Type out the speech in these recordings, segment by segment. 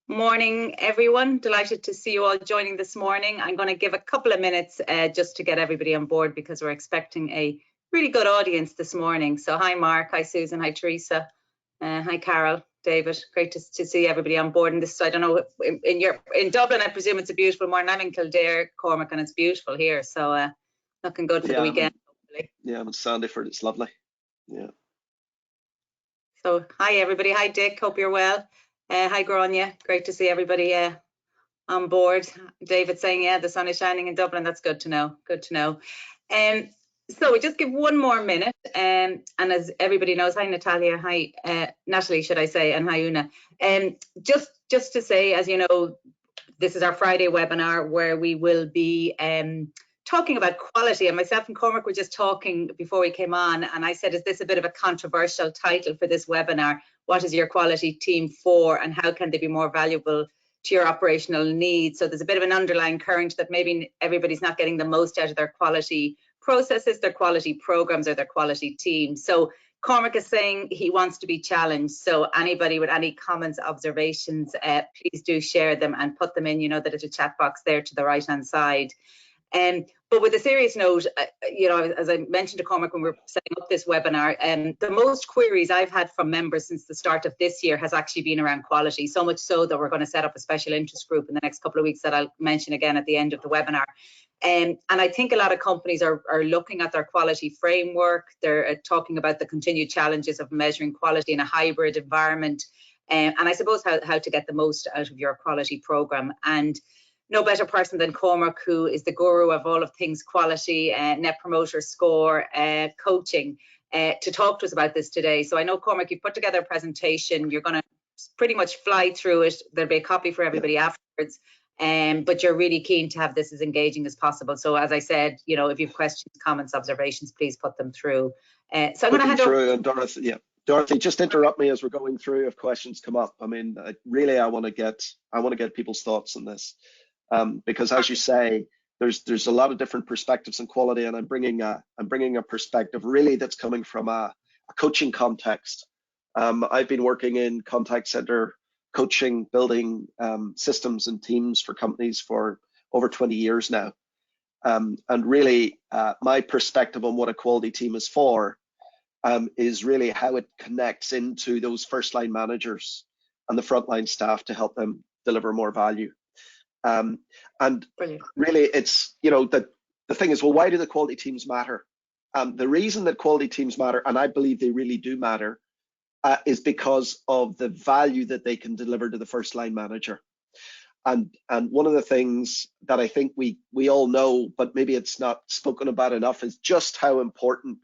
Morning, everyone. Delighted to see you all joining this morning. I'm going to give a couple of minutes just to get everybody on board because we're expecting a really good audience this morning. So hi, Mark. Hi, Susan. Hi, Teresa. Hi, Carol. David. Great to see everybody on board. And this, I don't know, in Dublin, I presume it's a beautiful morning. I'm in Kildare, Cormac, and it's beautiful here. So looking good for the weekend. Hopefully. Yeah, I'm in Sandyford. It's lovely. Yeah. So hi, everybody. Hi, Dick. Hope you're well. Hi, Grania. Great to see everybody on board. David saying, yeah, the sun is shining in Dublin. That's good to know. Good to know. So we just give one more minute. And as everybody knows, hi, Natalia. Hi, Natalie, should I say, and hi, Una. Just to say, as you know, this is our Friday webinar where we will be talking about quality. And myself and Cormac were just talking before we came on, and I said, is this a bit of a controversial title for this webinar? What is your quality team for, and how can they be more valuable to your operational needs? So there's a bit of an underlying current that maybe everybody's not getting the most out of their quality processes, their quality programs, or their quality team. So Cormac is saying he wants to be challenged. So anybody with any comments, observations, please do share them and put them in, you know, the little chat box there to the right-hand side. But with a serious note, you know, as I mentioned to Cormac when we were setting up this webinar, the most queries I've had from members since the start of this year has actually been around quality, so much so that we're going to set up a special interest group in the next couple of weeks that I'll mention again at the end of the webinar. And I think a lot of companies are looking at their quality framework. They're talking about the continued challenges of measuring quality in a hybrid environment, and I suppose how to get the most out of your quality program. And no better person than Cormac, who is the guru of all of things quality, net promoter score, coaching, to talk to us about this today. So I know, Cormac, you've put together a presentation. You're going to pretty much fly through it. There'll be a copy for everybody afterwards. But you're really keen to have this as engaging as possible. So as I said, you know, if you have questions, comments, observations, please put them through. So I'm going to hand over. And Dorothy, just interrupt me as we're going through if questions come up. I mean, I want to get people's thoughts on this. Because as you say, there's a lot of different perspectives on quality, and I'm bringing a perspective really that's coming from a coaching context. I've been working in contact center coaching, building systems and teams for companies for over 20 years now, and really my perspective on what a quality team is for is really how it connects into those first line managers and the frontline staff to help them deliver more value. And Brilliant. Really, it's, you know, the thing is, well, why do the quality teams matter? The reason that quality teams matter, and I believe they really do matter, is because of the value that they can deliver to the first line manager. And one of the things that I think we all know, but maybe it's not spoken about enough, is just how important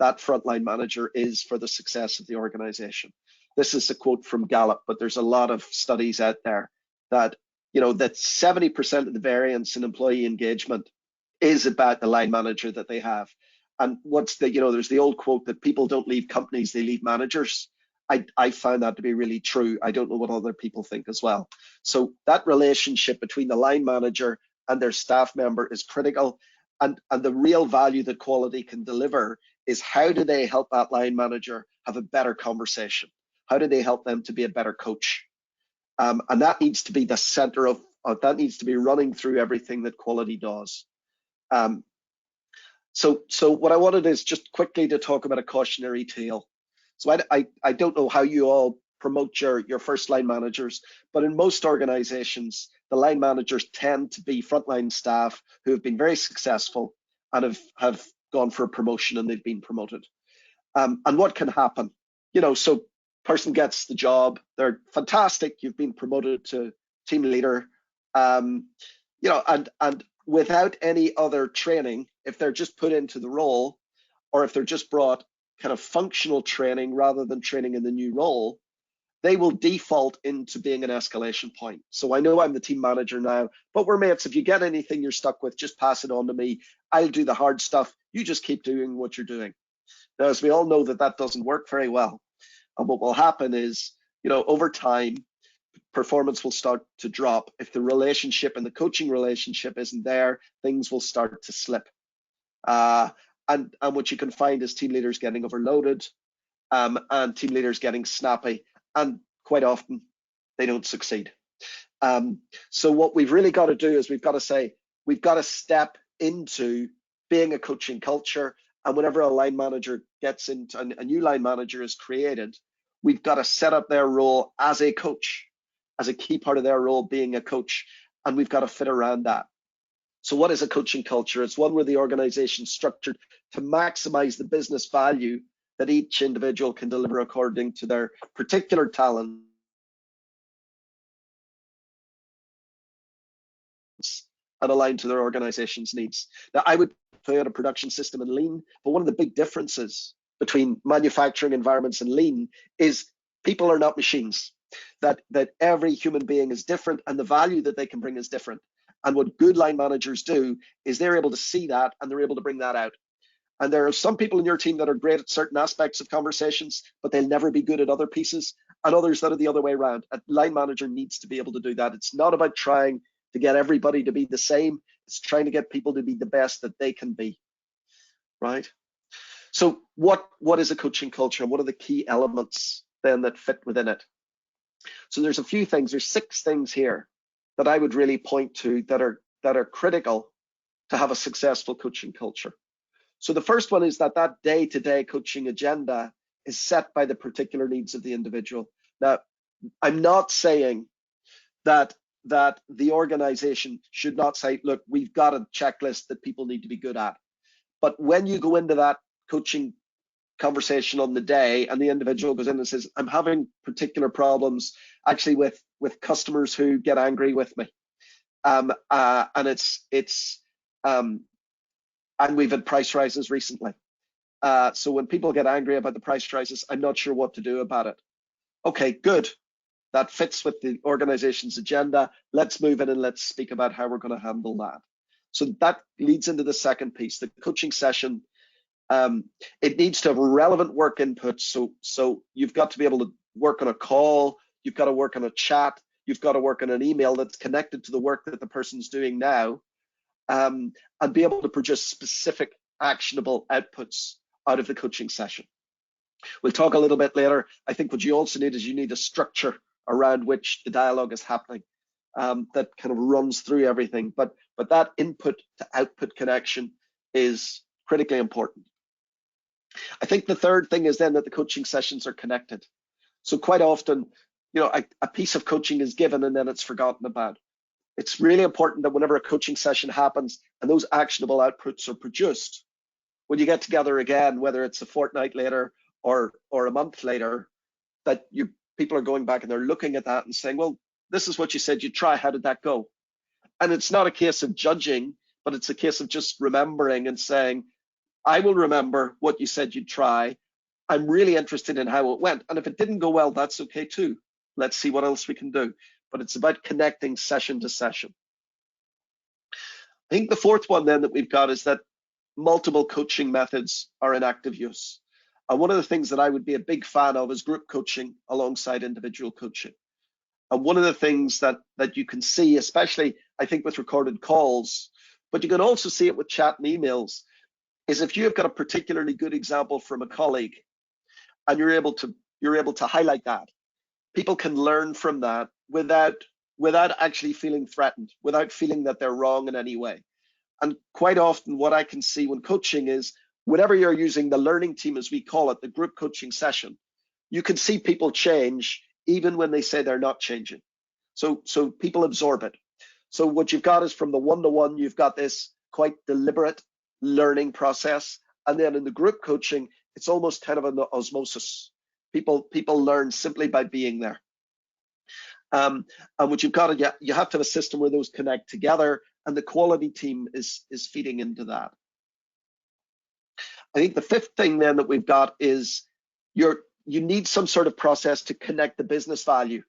that frontline manager is for the success of the organization. This is a quote from Gallup, but there's a lot of studies out there that, you know, that 70% of the variance in employee engagement is about the line manager that they have. And what's the, you know, there's the old quote that people don't leave companies, they leave managers. I found that to be really true. I don't know what other people think as well. So that relationship between the line manager and their staff member is critical. And the real value that quality can deliver is how do they help that line manager have a better conversation? How do they help them to be a better coach? And that needs to be the center of, that needs to be running through everything that quality does. So what I wanted is just quickly to talk about a cautionary tale. So I don't know how you all promote your first line managers, but in most organizations, the line managers tend to be frontline staff who have been very successful and have gone for a promotion and they've been promoted. And what can happen? You know, so person gets the job, they're fantastic, you've been promoted to team leader, you know, and without any other training, if they're just put into the role, or if they're just brought kind of functional training rather than training in the new role, they will default into being an escalation point. So I know I'm the team manager now, but we're mates. If you get anything you're stuck with, just pass it on to me. I'll do the hard stuff. You just keep doing what you're doing. Now, as we all know, that doesn't work very well. And what will happen is, you know, over time, performance will start to drop. If the relationship and the coaching relationship isn't there, things will start to slip. And what you can find is team leaders getting overloaded, and team leaders getting snappy, and quite often they don't succeed. So what we've really got to do is we've got to say, we've got to step into being a coaching culture. And whenever a line manager gets into, a new line manager is created, we've got to set up their role as a coach, as a key part of their role being a coach, and we've got to fit around that. So what is a coaching culture? It's one where the organization is structured to maximize the business value that each individual can deliver according to their particular talents and aligned to their organization's needs. Now, I would play out a production system in lean, but one of the big differences between manufacturing environments and lean is people are not machines, that every human being is different and the value that they can bring is different. And what good line managers do is they're able to see that and they're able to bring that out. And there are some people in your team that are great at certain aspects of conversations, but they'll never be good at other pieces, and others that are the other way around. A line manager needs to be able to do that. It's not about trying to get everybody to be the same. It's trying to get people to be the best that they can be, right? So what is a coaching culture, and what are the key elements then that fit within it? So there's a few things. There's 6 things here that I would really point to that are critical to have a successful coaching culture. So the first one is that day-to-day coaching agenda is set by the particular needs of the individual. Now, I'm not saying that the organization should not say, look, we've got a checklist that people need to be good at. But when you go into that coaching conversation on the day and the individual goes in and says, I'm having particular problems actually with customers who get angry with me. And we've had price rises recently. So when people get angry about the price rises, I'm not sure what to do about it. Okay, good. That fits with the organization's agenda. Let's move in and let's speak about how we're going to handle that. So that leads into the second piece, the coaching session. It needs to have relevant work input. So you've got to be able to work on a call. You've got to work on a chat. You've got to work on an email that's connected to the work that the person's doing now, and be able to produce specific actionable outputs out of the coaching session. We'll talk a little bit later. I think what you also need is you need a structure around which the dialogue is happening, that kind of runs through everything. But that input to output connection is critically important. I think the third thing is then that the coaching sessions are connected. So quite often, a piece of coaching is given and then it's forgotten about. It's really important that whenever a coaching session happens and those actionable outputs are produced, when you get together again, whether it's a fortnight later or a month later, that people are going back and they're looking at that and saying, well, this is what you said you'd try. How did that go? And it's not a case of judging, but it's a case of just remembering and saying, I will remember what you said you'd try. I'm really interested in how it went. And if it didn't go well, that's okay too. Let's see what else we can do. But it's about connecting session to session. I think the fourth one then that we've got is that multiple coaching methods are in active use. And one of the things that I would be a big fan of is group coaching alongside individual coaching. And one of the things that you can see, especially I think with recorded calls, but you can also see it with chat and emails, is if you have got a particularly good example from a colleague and you're able to highlight that, people can learn from that without actually feeling threatened, without feeling that they're wrong in any way. And quite often what I can see when coaching is, whenever you're using the learning team, as we call it, the group coaching session, you can see people change even when they say they're not changing. So people absorb it. So what you've got is from the one-to-one, you've got this quite deliberate learning process. And then in the group coaching, it's almost kind of an osmosis. People learn simply by being there. And what you've got, you have to have a system where those connect together, and the quality team is feeding into that. I think the fifth thing then that we've got is you need some sort of process to connect the business value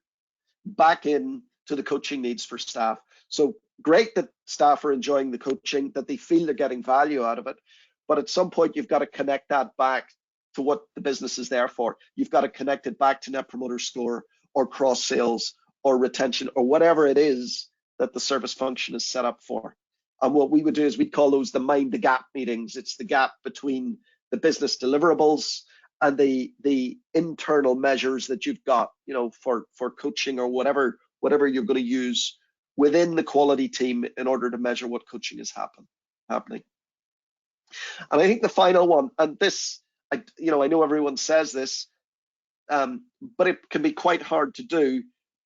back in to the coaching needs for staff. So great that staff are enjoying the coaching, that they feel they're getting value out of it, but at some point you've got to connect that back to what the business is there for. You've got to connect it back to Net Promoter Score or cross sales or retention or whatever it is that the service function is set up for. And what we would do is we'd call those the mind the gap meetings. It's the gap between the business deliverables and the internal measures that you've got, for coaching or whatever whatever you're going to use within the quality team in order to measure what coaching is happening. And I think the final one, and this, I know everyone says this, but it can be quite hard to do,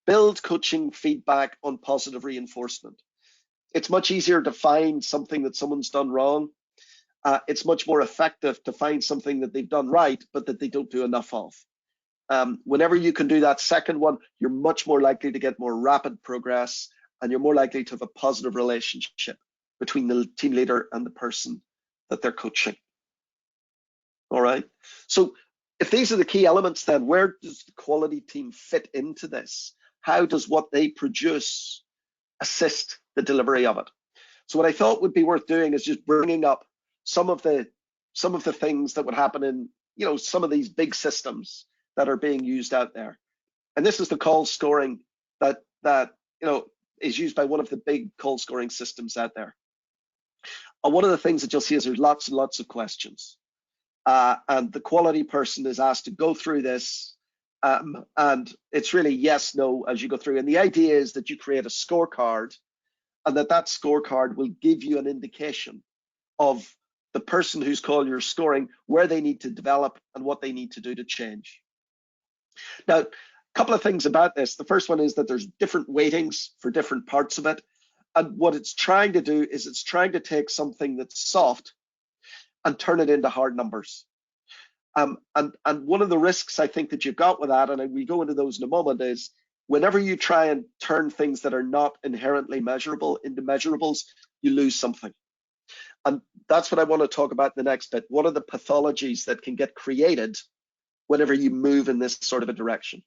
build coaching feedback on positive reinforcement. It's much easier to find something that someone's done wrong. It's much more effective to find something that they've done right, but that they don't do enough of. Whenever you can do that second one, you're much more likely to get more rapid progress, and you're more likely to have a positive relationship between the team leader and the person that they're coaching. All right. So if these are the key elements, then where does the quality team fit into this? How does what they produce assist the delivery of it? So what I thought would be worth doing is just bringing up some of the things that would happen in some of these big systems that are being used out there. And this is the call scoring that is used by one of the big call scoring systems out there. And one of the things that you'll see is there's lots and lots of questions. And the quality person is asked to go through this, and it's really yes, no as you go through. And the idea is that you create a scorecard, and that scorecard will give you an indication of the person whose call you're scoring, where they need to develop and what they need to do to change. Now, a couple of things about this. The first one is that there's different weightings for different parts of it. And what it's trying to do is it's trying to take something that's soft and turn it into hard numbers. And one of the risks I think that you've got with that, and we go into those in a moment, is whenever you try and turn things that are not inherently measurable into measurables, you lose something. And that's what I want to talk about in the next bit. What are the pathologies that can get created whenever you move in this sort of a direction?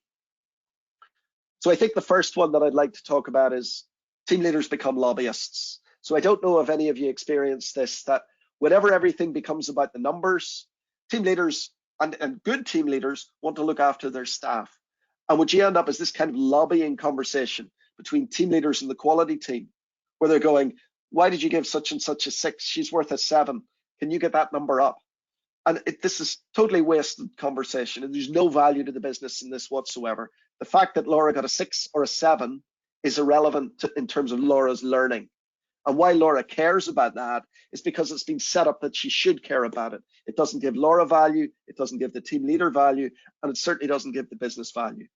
So I think the first one that I'd like to talk about is team leaders become lobbyists. So I don't know if any of you experienced this, that whenever everything becomes about the numbers, team leaders and good team leaders want to look after their staff. And what you end up is this kind of lobbying conversation between team leaders and the quality team, where they're going, why did you give such and such a 6? She's worth a 7. Can you get that number up? And this is totally wasted conversation, and there's no value to the business in this whatsoever. The fact that Laura got a 6 or a 7 is irrelevant in terms of Laura's learning. And why Laura cares about that is because it's been set up that she should care about it. It doesn't give Laura value, it doesn't give the team leader value, and it certainly doesn't give the business value.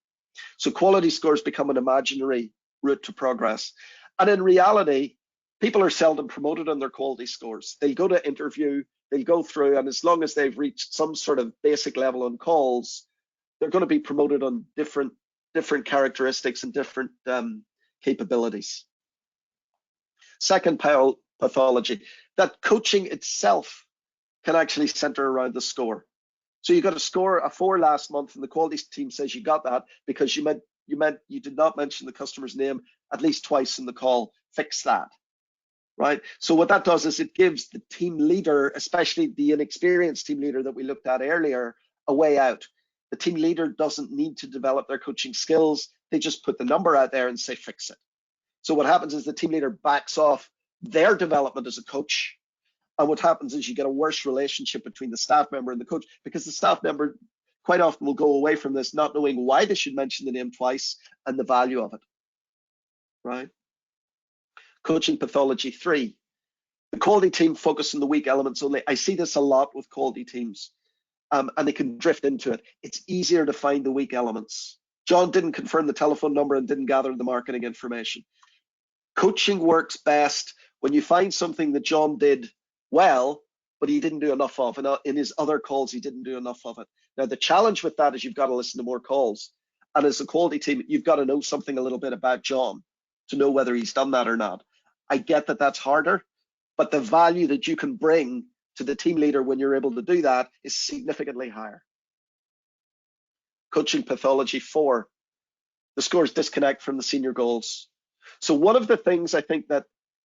So quality scores become an imaginary route to progress. And in reality, people are seldom promoted on their quality scores. They'll go to interview, they'll go through, and as long as they've reached some sort of basic level on calls, they're going to be promoted on different characteristics and different capabilities. Second pathology, that coaching itself can actually center around the score. So you got a score, a 4 last month, and the quality team says you got that because you did not mention the customer's name at least twice in the call. Fix that, right? So what that does is it gives the team leader, especially the inexperienced team leader that we looked at earlier, a way out. The team leader doesn't need to develop their coaching skills. They just put the number out there and say, fix it. So what happens is the team leader backs off their development as a coach. And what happens is you get a worse relationship between the staff member and the coach, because the staff member quite often will go away from this not knowing why they should mention the name twice and the value of it, right? Coaching pathology 3, the quality team focus on the weak elements only. I see this a lot with quality teams, and they can drift into it. It's easier to find the weak elements. John didn't confirm the telephone number and didn't gather the marketing information. Coaching works best when you find something that John did well, but he didn't do enough of, and in his other calls, he didn't do enough of it. Now, the challenge with that is you've got to listen to more calls. And as a quality team, you've got to know something a little bit about John to know whether he's done that or not. I get that that's harder, but the value that you can bring to the team leader when you're able to do that is significantly higher. Coaching pathology 4, the scores disconnect from the senior goals. So one of the things I think that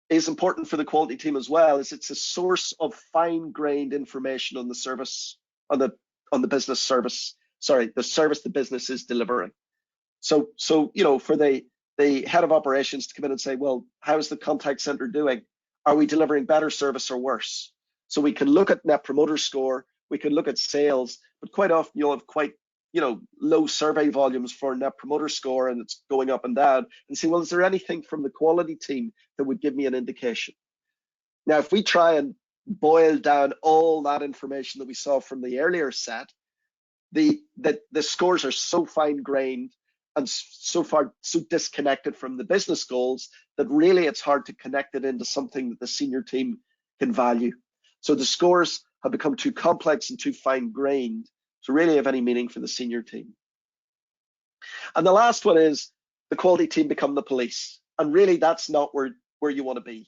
is important for the quality team as well is it's a source of fine-grained information on the service, on the business service, sorry, the service the business is delivering. So for the head of operations to come in and say, well, how is the contact center doing? Are we delivering better service or worse? So we can look at net promoter score, we can look at sales, but quite often you'll have quite low survey volumes for Net Promoter Score and it's going up and down, and see, well, is there anything from the quality team that would give me an indication? Now, if we try and boil down all that information that we saw from the earlier set, the scores are so fine-grained and so disconnected from the business goals that really it's hard to connect it into something that the senior team can value. So the scores have become too complex and too fine-grained to really have any meaning for the senior team. And the last one is the quality team become the police. And really that's not where you want to be.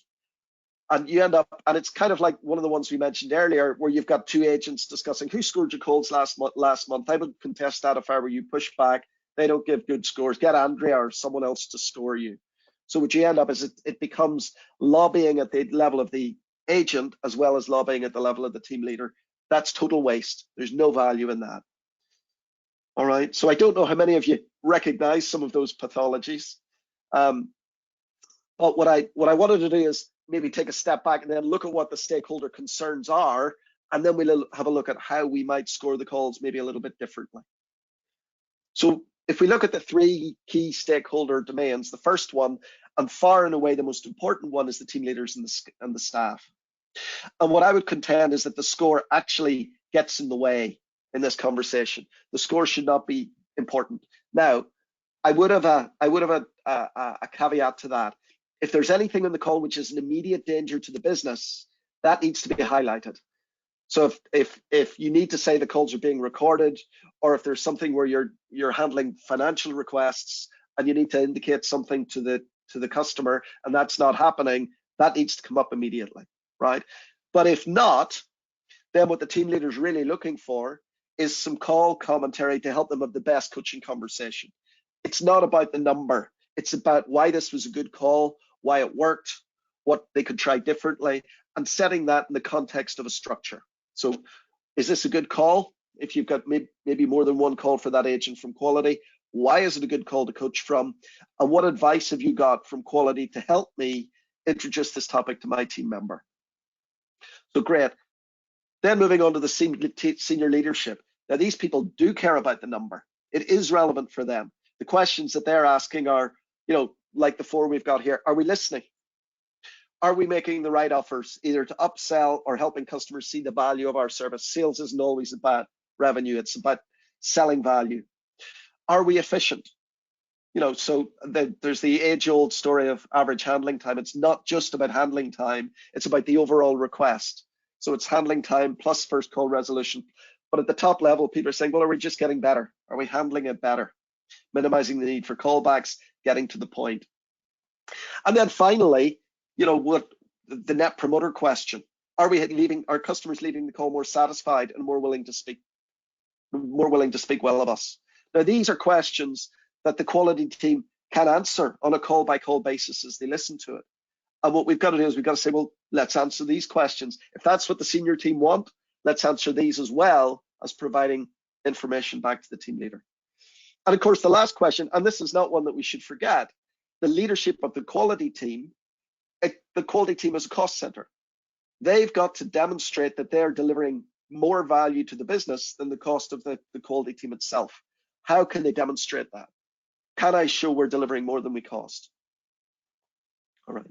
And you end up, and it's kind of like one of the ones we mentioned earlier, where you've got two agents discussing who scored your calls last month. I would contest that if I were you, push back. They don't give good scores. Get Andrea or someone else to score you. So what you end up is it becomes lobbying at the level of the agent as well as lobbying at the level of the team leader. That's total waste. There's no value in that. All right. So I don't know how many of you recognize some of those pathologies. But what I wanted to do is maybe take a step back and then look at what the stakeholder concerns are, and then we'll have a look at how we might score the calls maybe a little bit differently. So if we look at the three key stakeholder domains, the first one, and far and away the most important one, is the team leaders and the staff. And what I would contend is that the score actually gets in the way in this conversation. The score should not be important. Now, I would have a caveat to that. If there's anything in the call which is an immediate danger to the business, that needs to be highlighted. So if you need to say the calls are being recorded, or if there's something where you're handling financial requests and you need to indicate something to the customer and that's not happening, that needs to come up immediately, right? But if not, then what the team leader is really looking for is some call commentary to help them have the best coaching conversation. It's not about the number. It's about why this was a good call, why it worked, what they could try differently, and setting that in the context of a structure. So is this a good call? If you've got maybe more than one call for that agent from quality, why is it a good call to coach from? And what advice have you got from quality to help me introduce this topic to my team member? So great. Then moving on to the senior leadership. Now, these people do care about the number. It is relevant for them. The questions that they're asking are, like the four we've got here, are we listening? Are we making the right offers, either to upsell or helping customers see the value of our service? Sales isn't always about revenue, it's about selling value. Are we efficient? So there's the age-old story of average handling time. It's not just about handling time, it's about the overall request. So it's handling time plus first call resolution. But at the top level, people are saying, well, are we just getting better? Are we handling it better? Minimizing the need for callbacks, getting to the point. And then finally, what the net promoter question: are our customers leaving the call more satisfied and more willing to speak well of us? Now, these are questions that the quality team can answer on a call by call basis as they listen to it. And what we've got to do is we've got to say, well, let's answer these questions. If that's what the senior team want, let's answer these as well as providing information back to the team leader. And of course, the last question, and this is not one that we should forget, the leadership of the quality team. The quality team is a cost center. They've got to demonstrate that they're delivering more value to the business than the cost of the quality team itself. How can they demonstrate that? Can I show we're delivering more than we cost? All right.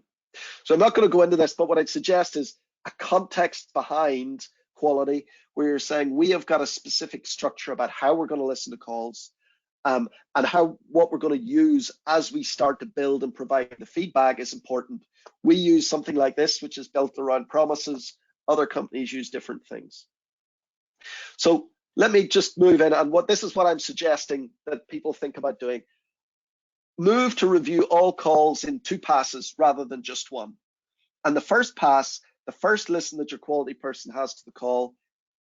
So I'm not going to go into this, but what I'd suggest is a context behind quality where you're saying we have got a specific structure about how we're going to listen to calls, and what we're going to use as we start to build and provide the feedback is important. We use something like this, which is built around promises. Other companies use different things. So let me just move in, and this is what I'm suggesting that people think about doing. Move to review all calls in 2 passes rather than just one. And the first pass, the first listen that your quality person has to the call,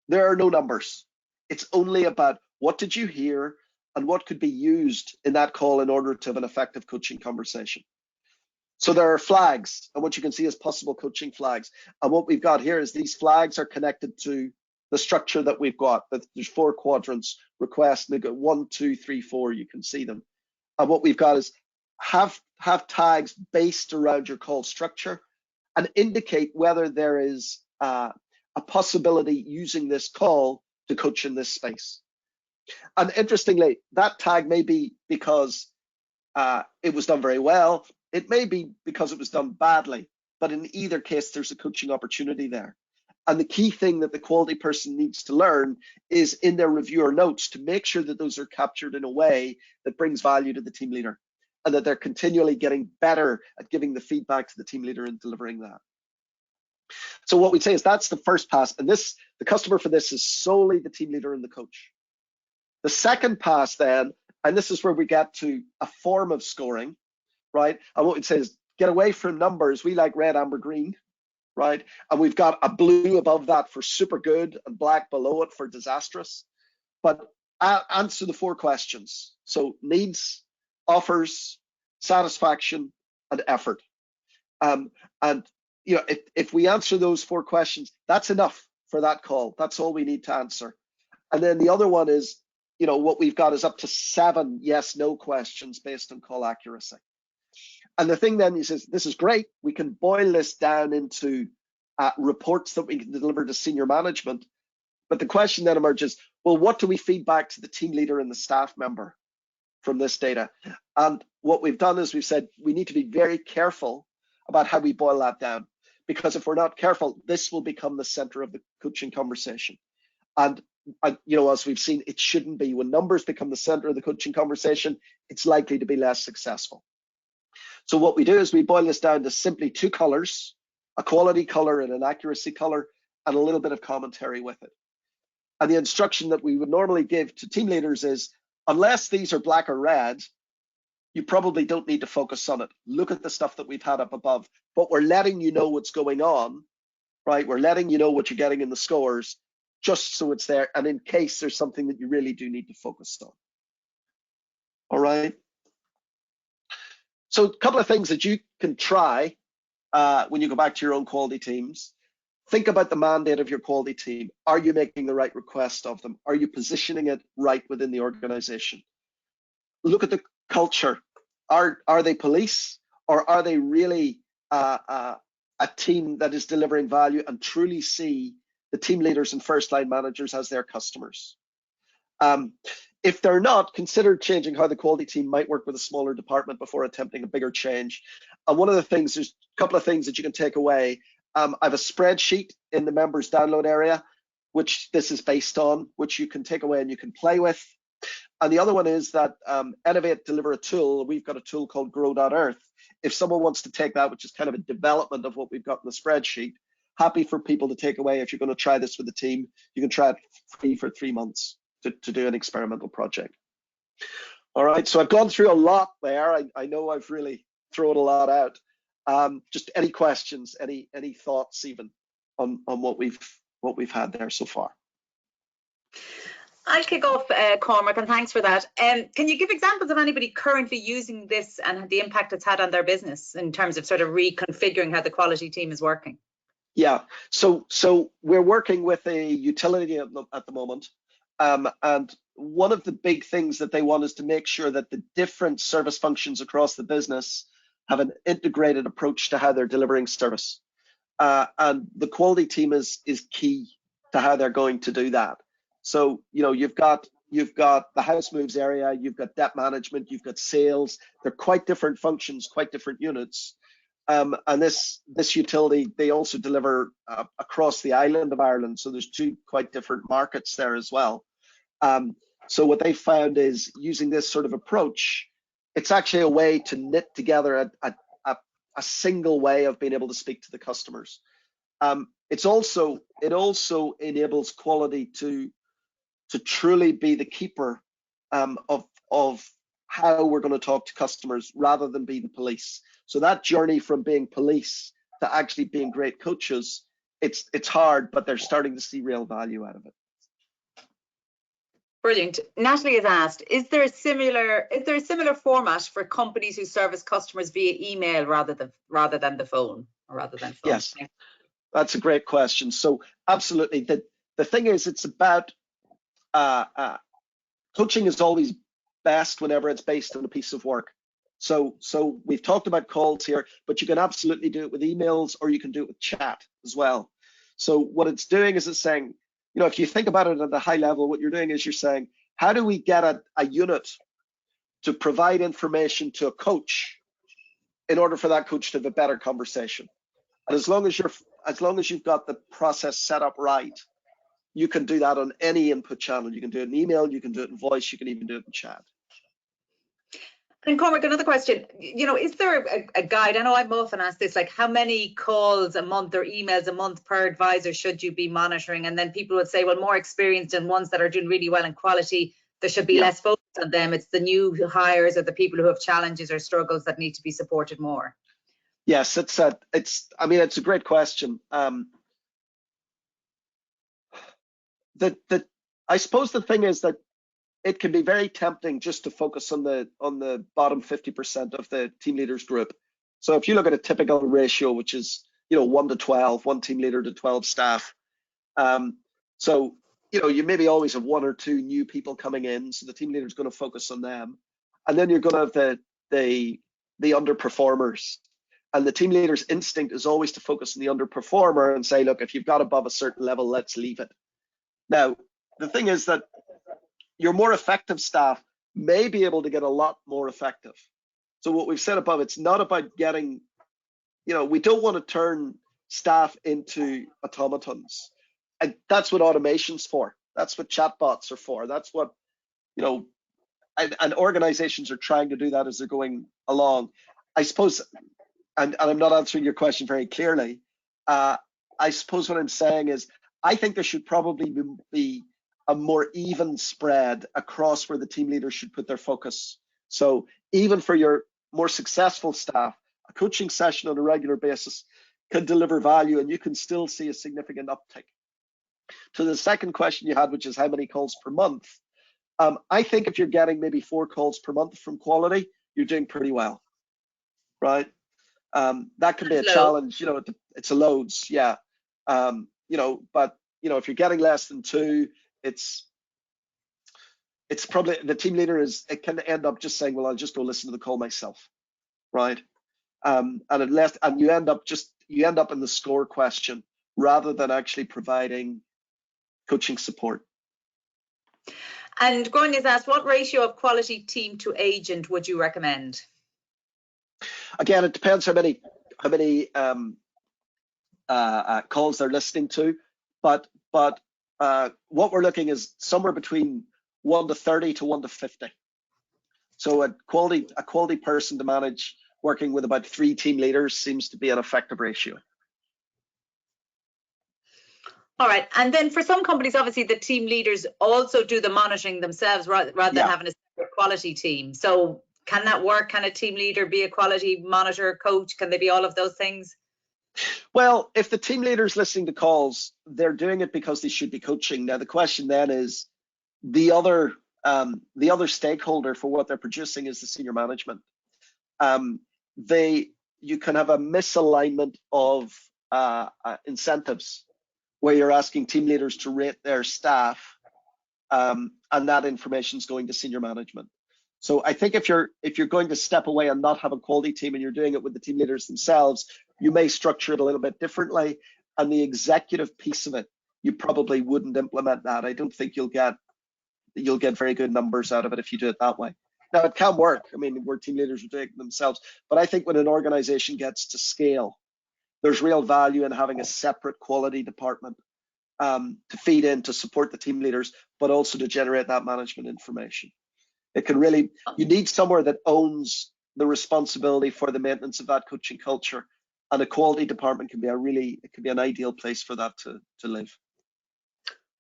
there are no numbers. It's only about what did you hear and what could be used in that call in order to have an effective coaching conversation. So there are flags, and what you can see is possible coaching flags. And what we've got here is these flags are connected to the structure that we've got. There's 4 quadrants: request, 1, 2, 3, 4. You can see them. And what we've got is have tags based around your call structure and indicate whether there is a possibility using this call to coach in this space. And interestingly, that tag may be because it was done very well. It may be because it was done badly, but in either case, there's a coaching opportunity there. And the key thing that the quality person needs to learn is in their reviewer notes to make sure that those are captured in a way that brings value to the team leader and that they're continually getting better at giving the feedback to the team leader and delivering that. So what we'd say is that's the first pass, and this, the customer for this is solely the team leader and the coach. The second pass then, and this is where we get to a form of scoring, right? And what we'd say is get away from numbers. We like red, amber, green, right? And we've got a blue above that for super good and black below it for disastrous. But answer the 4 questions. So needs, offers, satisfaction, and effort. And you know, if we answer those 4 questions, that's enough for that call. That's all we need to answer. And then the other one is, you know, what we've got is up to 7 yes/no questions based on call accuracy. And the thing then is this is great. We can boil this down into reports that we can deliver to senior management. But the question then emerges, well, what do we feed back to the team leader and the staff member from this data? And what we've done is we've said we need to be very careful about how we boil that down, because if we're not careful, this will become the center of the coaching conversation. And you know, as we've seen, it shouldn't be. When numbers become the center of the coaching conversation, it's likely to be less successful. So what we do is we boil this down to simply 2 colors, a quality color and an accuracy color, and a little bit of commentary with it. And the instruction that we would normally give to team leaders is, unless these are black or red, you probably don't need to focus on it. Look at the stuff that we've had up above, but we're letting you know what's going on, right? We're letting you know what you're getting in the scores, just so it's there, and in case there's something that you really do need to focus on. All right. So a couple of things that you can try when you go back to your own quality teams. Think about the mandate of your quality team. Are you making the right request of them? Are you positioning it right within the organization? Look at the culture. Are they police, or are they really a team that is delivering value and truly see the team leaders and first line managers as their customers? If they're not, consider changing how the quality team might work with a smaller department before attempting a bigger change. And one of the things, there's a couple of things that you can take away. I have a spreadsheet in the members download area, which this is based on, which you can take away and you can play with. And the other one is that Ennovate deliver a tool. We've got a tool called Grow.Earth. If someone wants to take that, which is kind of a development of what we've got in the spreadsheet, happy for people to take away. If you're going to try this with the team, you can try it free for 3 months to do an experimental project. All right, so I've gone through a lot there. I know I've really thrown a lot out. Just any questions, any thoughts even on what we've had there so far? I'll kick off, Cormac, and thanks for that. Can you give examples of anybody currently using this and the impact it's had on their business in terms of sort of reconfiguring how the quality team is working? Yeah, so we're working with a utility at the moment, and one of the big things that they want is to make sure that the different service functions across the business have an integrated approach to how they're delivering service. And the quality team is key to how they're going to do that. So, you know, you've got the house moves area, you've got debt management, you've got sales. They're quite different functions, quite different units. And this utility, they also deliver across the island of Ireland. So there's 2 quite different markets there as well. So what they found is using this sort of approach, it's actually a way to knit together a single way of being able to speak to the customers. It also enables quality to truly be the keeper of how we're going to talk to customers rather than be the police. So that journey from being police to actually being great coaches, it's hard, but they're starting to see real value out of it. Brilliant. Natalie has asked, is there a similar format for companies who service customers via email rather than the phone, or rather than phone? Yes, that's a great question. So absolutely. The thing is, it's about coaching is always best whenever it's based on a piece of work. So we've talked about calls here, but you can absolutely do it with emails, or you can do it with chat as well. So what it's doing is it's saying, you know, if you think about it at a high level, what you're doing is you're saying, how do we get a unit to provide information to a coach in order for that coach to have a better conversation? And as long as you've got the process set up right, you can do that on any input channel. You can do it in email, you can do it in voice, you can even do it in chat. And Cormac, another question, is there a guide? I know I'm often asked this, like how many calls a month or emails a month per advisor should you be monitoring? And then people would say, well, more experienced and ones that are doing really well in quality, there should be less focus on them. It's the new hires or the people who have challenges or struggles that need to be supported more. Yes, it's a great question. I suppose the thing is that it can be very tempting just to focus on the bottom 50% of the team leaders group. So if you look at a typical ratio, which is 1 to 12, one team leader to 12 staff. So you maybe always have 1 or 2 new people coming in, so the team leader is going to focus on them, and then you're going to have the underperformers. And the team leader's instinct is always to focus on the underperformer and say, look, if you've got above a certain level, let's leave it. Now, the thing is that your more effective staff may be able to get a lot more effective. So what we've said above, it's not about getting, we don't want to turn staff into automatons. And that's what automation's for. That's what chatbots are for. That's what, and organizations are trying to do that as they're going along. I suppose, and I'm not answering your question very clearly. I suppose what I'm saying is, I think there should probably be a more even spread across where the team leaders should put their focus. So even for your more successful staff, a coaching session on a regular basis can deliver value, and you can still see a significant uptick. To the second question you had, which is how many calls per month, I think if you're getting maybe 4 calls per month from quality, you're doing pretty well, right? That can be a challenge, it's a loads, yeah. But if you're getting less than 2, it's probably the team leader it can end up just saying, well, I'll just go listen to the call myself, right? And you end up in the score question rather than actually providing coaching support. And Gronya's asked, what ratio of quality team to agent would you recommend? Again, it depends how many calls they're listening to, but what we're looking is somewhere between 1 to 30 to 1 to 50. So a quality person to manage working with about 3 team leaders seems to be an effective ratio. All right, and then for some companies, obviously the team leaders also do the monitoring themselves rather than having a separate quality team. So can that work? Can a team leader be a quality monitor, coach? Can they be all of those things? Well, if the team leader is listening to calls, they're doing it because they should be coaching. Now, the question then is the other stakeholder for what they're producing is the senior management. You can have a misalignment of incentives where you're asking team leaders to rate their staff, and that information is going to senior management. So I think if you're going to step away and not have a quality team and you're doing it with the team leaders themselves, you may structure it a little bit differently. And the executive piece of it, you probably wouldn't implement that. I don't think you'll get very good numbers out of it if you do it that way. Now, it can work. I mean, where team leaders are doing it themselves. But I think when an organization gets to scale, there's real value in having a separate quality department to feed in to support the team leaders, but also to generate that management information. It can really, you need somewhere that owns the responsibility for the maintenance of that coaching culture, and a quality department can be an ideal place for that to live.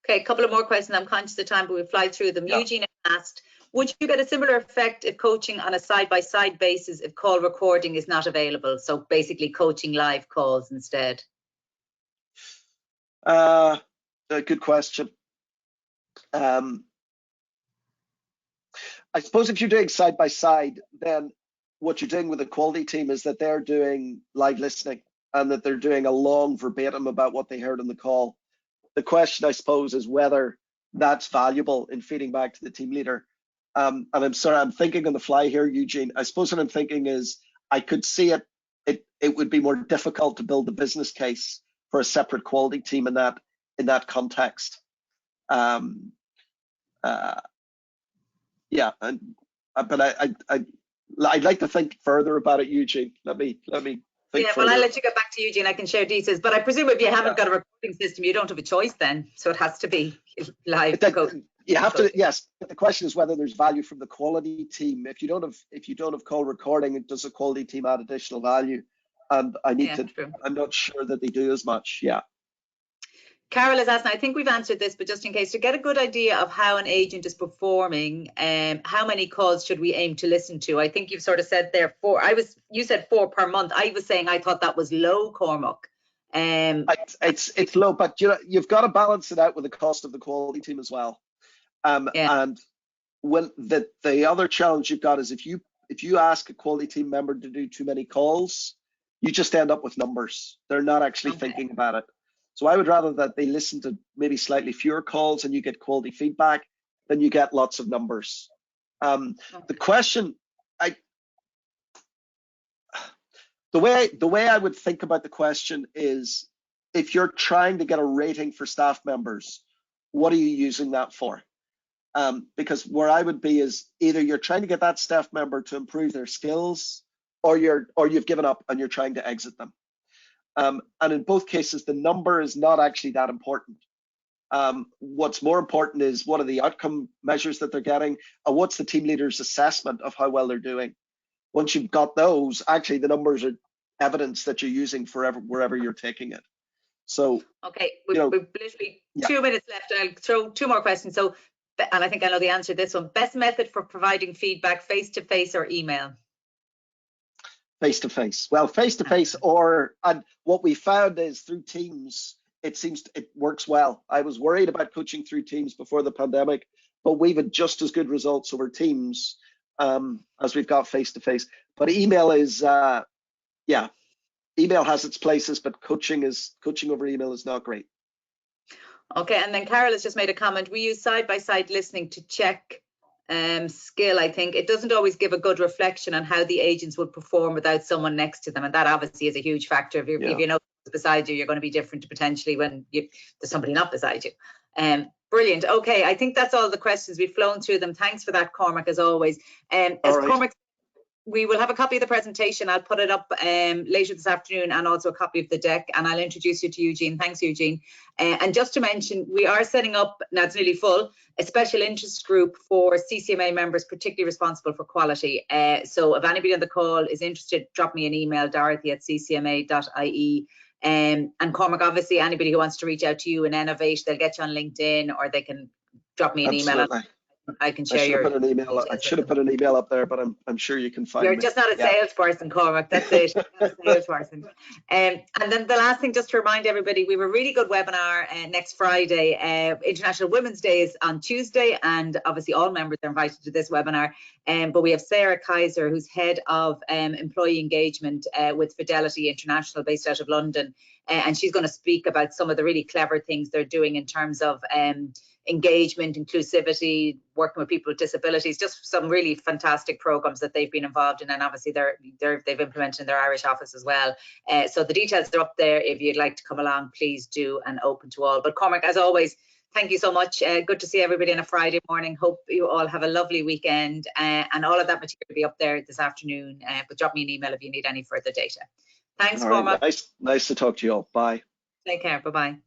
Okay, a couple of more questions. I'm conscious of time, but we'll fly through them. Yeah. Eugene asked, would you get a similar effect if coaching on a side-by-side basis if call recording is not available? So basically coaching live calls instead. A good question. I suppose if you're doing side-by-side, then what you're doing with a quality team is that they're doing live listening and that they're doing a long verbatim about what they heard on the call. The question, I suppose, is whether that's valuable in feeding back to the team leader. And I'm sorry, I'm thinking on the fly here, Eugene. I suppose what I'm thinking is I could see it would be more difficult to build the business case for a separate quality team in that context. yeah, and but I'd like to think further about it, Eugene. Let me think Yeah, further. well, I'll let you get back to Eugene. I can share details, but I presume if you haven't got a recording system, you don't have a choice then. So it has to be live. You have to, yes. The question is whether there's value from the quality team. If you don't have call recording, does the quality team add additional value? And I'm not sure that they do as much. Yeah. Carol is asking, I think we've answered this, but just in case, to get a good idea of how an agent is performing, how many calls should we aim to listen to? I think you've sort of said there you said 4 per month. I was saying I thought that was low, Cormac. It's low, but you've got to balance it out with the cost of the quality team as well. And when the other challenge you've got is if you ask a quality team member to do too many calls, you just end up with numbers. They're not actually thinking about it. So I would rather that they listen to maybe slightly fewer calls and you get quality feedback than you get lots of numbers. The question, the way I would think about the question is, if you're trying to get a rating for staff members, what are you using that for? Because where I would be is either you're trying to get that staff member to improve their skills, or you've given up and you're trying to exit them. And in both cases, the number is not actually that important. What's more important is what are the outcome measures that they're getting, and what's the team leader's assessment of how well they're doing. Once you've got those, actually the numbers are evidence that you're using wherever you're taking it. So okay, we've literally 2 minutes left. I'll throw 2 more questions. So, and I think I know the answer to this one. Best method for providing feedback, face-to-face or email? Face-to-face. Well, face-to-face, and what we found is through Teams, it works well. I was worried about coaching through Teams before the pandemic, but we've had just as good results over Teams as we've got face-to-face. But email is, email has its places, but coaching over email is not great. Okay, and then Carol has just made a comment. We use side-by-side listening to check skill. I think it doesn't always give a good reflection on how the agents would perform without someone next to them, and that obviously is a huge factor. If you know who's beside you, you're going to be different to potentially when there's somebody not beside you. Brilliant. Okay, I think that's all the questions. We've flown through them. Thanks for that, Cormac, as always. Cormac, we will have a copy of the presentation. I'll put it up later this afternoon, and also a copy of the deck, and I'll introduce you to Eugene. Thanks, Eugene. And just to mention, we are setting up, now it's nearly full, a special interest group for CCMA members, particularly responsible for quality. So if anybody on the call is interested, drop me an email, dorothy@ccma.ie. And Cormac, obviously, anybody who wants to reach out to you in Ennovate, they'll get you on LinkedIn, or they can drop me an email. I can share your. I should have put an email up there, but I'm sure you can find me. You're just not a salesperson, Cormac. That's it. Not a salesperson. And then the last thing, just to remind everybody, we have a really good webinar next Friday. International Women's Day is on Tuesday, and obviously all members are invited to this webinar. But we have Sarah Kaiser, who's head of employee engagement with Fidelity International, based out of London, and she's going to speak about some of the really clever things they're doing in terms of engagement, inclusivity, working with people with disabilities, just some really fantastic programs that they've been involved in, and obviously they've implemented in their Irish office as well. So the details are up there. If you'd like to come along, please do, and open to all. But Cormac, as always, thank you so much. Good to see everybody on a Friday morning. Hope you all have a lovely weekend, and all of that material will be up there this afternoon. But drop me an email if you need any further data. Thanks, Cormac. Nice to talk to you all. Bye. Take care. Bye-bye.